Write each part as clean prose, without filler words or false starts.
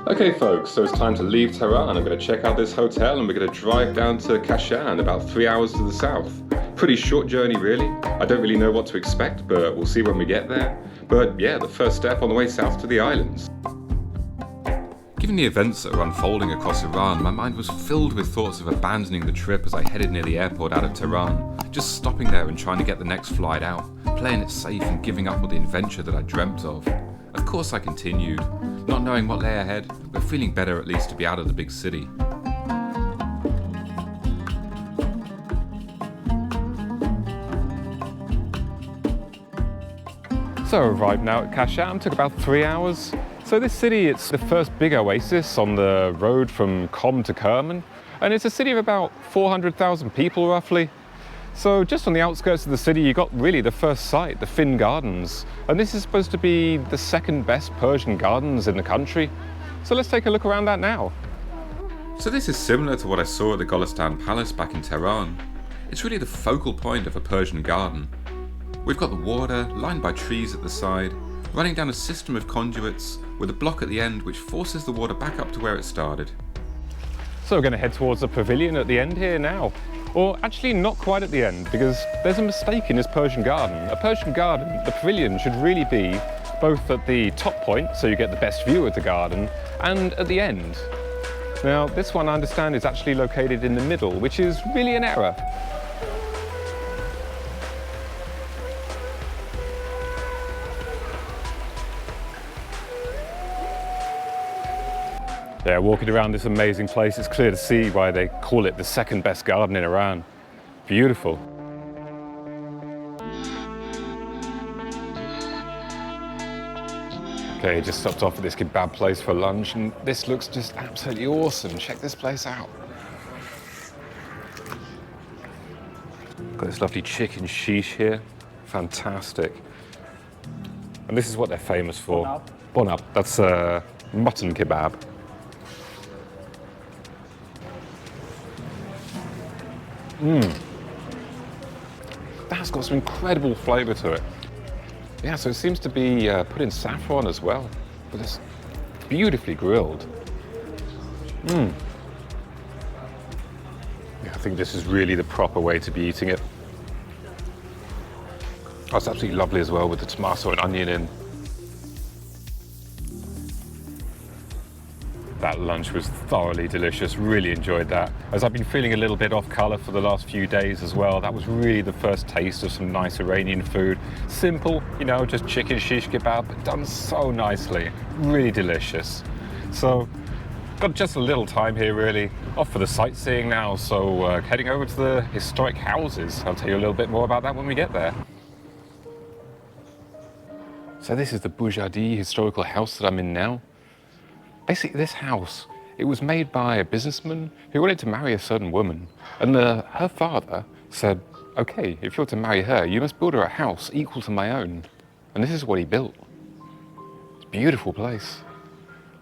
Okay folks, so it's time to leave Tehran. I'm going to check out this hotel and we're going to drive down to Kashan, about 3 hours to the south. Pretty short journey really. I don't really know what to expect, but we'll see when we get there. But yeah, the first step on the way south to the islands. Given the events that are unfolding across Iran, my mind was filled with thoughts of abandoning the trip as I headed near the airport out of Tehran, just stopping there and trying to get the next flight out, playing it safe and giving up on the adventure that I dreamt of. Of course I continued, not knowing what lay ahead, but feeling better at least to be out of the big city. So arrived now at Kashan, took about 3 hours. So this city, it's the first big oasis on the road from Qom to Kerman, and it's a city of about 400,000 people roughly. So just on the outskirts of the city, you got really the first site, the Fin Gardens, and this is supposed to be the second best Persian gardens in the country. So let's take a look around that now. So this is similar to what I saw at the Golestan Palace back in Tehran. It's really the focal point of a Persian garden. We've got the water lined by trees at the side, running down a system of conduits with a block at the end which forces the water back up to where it started. So we're going to head towards the pavilion at the end here now. Or actually not quite at the end, because there's a mistake in this Persian garden. A Persian garden, the pavilion should really be both at the top point, so you get the best view of the garden, and at the end. Now this one I understand is actually located in the middle, which is really an error. Yeah, walking around this amazing place, it's clear to see why they call it the second best garden in Iran. Beautiful. Okay, just stopped off at this kebab place for lunch, and this looks just absolutely awesome. Check this place out. Got this lovely chicken sheesh here. Fantastic. And this is what they're famous for. Bonab. That's mutton kebab. That's got some incredible flavour to it. Yeah, so it seems to be put in saffron as well, but it's beautifully grilled. Yeah, I think this is really the proper way to be eating it. Oh, it's absolutely lovely as well with the tomato and onion in. That lunch was thoroughly delicious, really enjoyed that. As I've been feeling a little bit off colour for the last few days as well, that was really the first taste of some nice Iranian food. Simple, you know, just chicken shish kebab, but done so nicely, really delicious. So, got just a little time here really, off for the sightseeing now, so heading over to the historic houses. I'll tell you a little bit more about that when we get there. So this is the Bujadi historical house that I'm in now. Basically, this house, it was made by a businessman who wanted to marry a certain woman. And her father said, okay, if you're to marry her, you must build her a house equal to my own. And this is what he built. It's a beautiful place.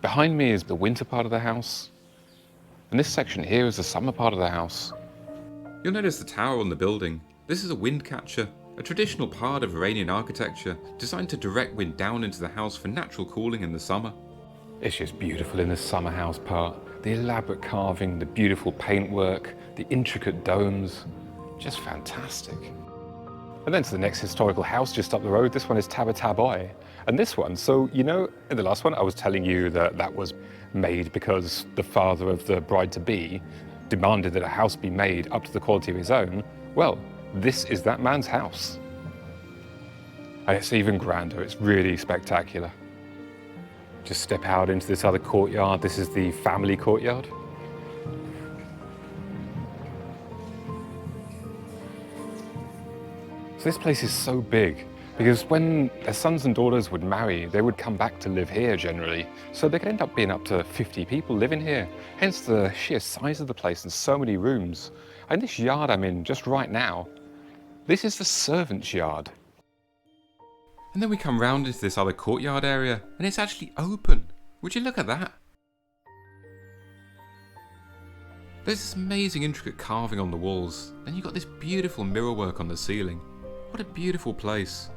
Behind me is the winter part of the house. And this section here is the summer part of the house. You'll notice the tower on the building. This is a wind catcher, a traditional part of Iranian architecture designed to direct wind down into the house for natural cooling in the summer. It's just beautiful in the summer house part. The elaborate carving, the beautiful paintwork, the intricate domes, just fantastic. And then to the next historical house just up the road, this one is Tabatabai. And this one, so you know, in the last one I was telling you that that was made because the father of the bride-to-be demanded that a house be made up to the quality of his own. Well, this is that man's house. And it's even grander, it's really spectacular. Just step out into this other courtyard. This is the family courtyard. So this place is so big because when their sons and daughters would marry, they would come back to live here generally. So they could end up being up to 50 people living here. Hence the sheer size of the place and so many rooms. And this yard I'm in just right now, this is the servants' yard. And then we come round into this other courtyard area, and it's actually open. Would you look at that? There's this amazing intricate carving on the walls, and you've got this beautiful mirrorwork on the ceiling. What a beautiful place.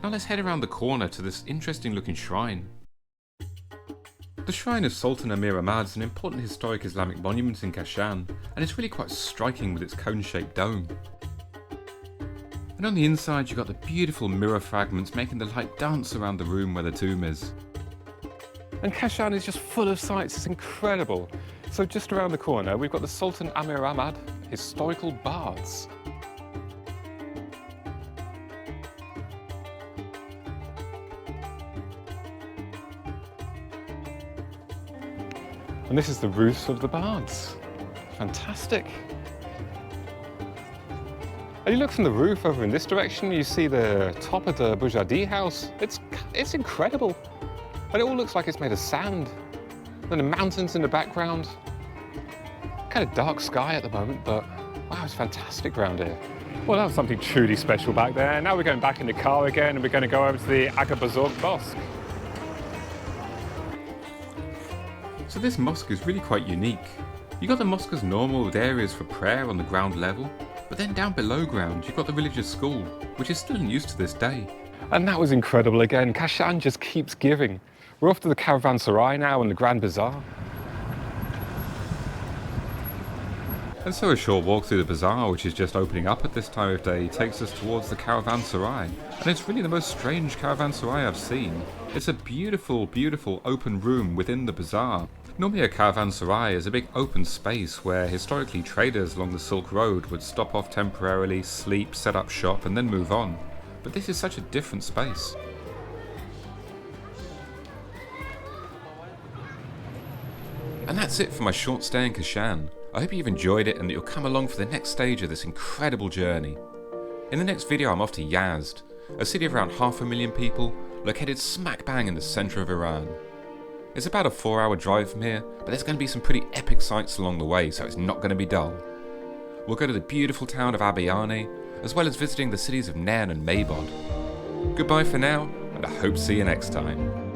Now let's head around the corner to this interesting looking shrine. The shrine of Sultan Amir Ahmad is an important historic Islamic monument in Kashan, and it's really quite striking with its cone-shaped dome. And on the inside you've got the beautiful mirror fragments making the light dance around the room where the tomb is. And Kashan is just full of sights, it's incredible. So just around the corner we've got the Sultan Amir Ahmad Historical Baths. And this is the roof of the baths. Fantastic. And you look from the roof over in this direction, you see the top of the Bujadi house. It's incredible. And it all looks like it's made of sand. And the mountains in the background. Kind of dark sky at the moment, but wow, it's fantastic around here. Well, that was something truly special back there. Now we're going back in the car again and we're going to go over to the Aga Buzurg Mosque. So this mosque is really quite unique. You got the mosque as normal with areas for prayer on the ground level, but then down below ground you've got the religious school, which is still in use to this day. And that was incredible again. Kashan just keeps giving. We're off to the Caravanserai now and the Grand Bazaar. And so a short walk through the bazaar, which is just opening up at this time of day, takes us towards the Caravanserai. And it's really the most strange Caravanserai I've seen. It's a beautiful, beautiful open room within the bazaar. Normally a Caravanserai is a big open space where historically traders along the Silk Road would stop off temporarily, sleep, set up shop and then move on. But this is such a different space. And that's it for my short stay in Kashan. I hope you've enjoyed it and that you'll come along for the next stage of this incredible journey. In the next video I'm off to Yazd, a city of around 500,000 people, located smack bang in the centre of Iran. It's about a 4-hour drive from here, but there's going to be some pretty epic sights along the way, so it's not going to be dull. We'll go to the beautiful town of Abiyane, as well as visiting the cities of Nain and Maybod. Goodbye for now, and I hope to see you next time.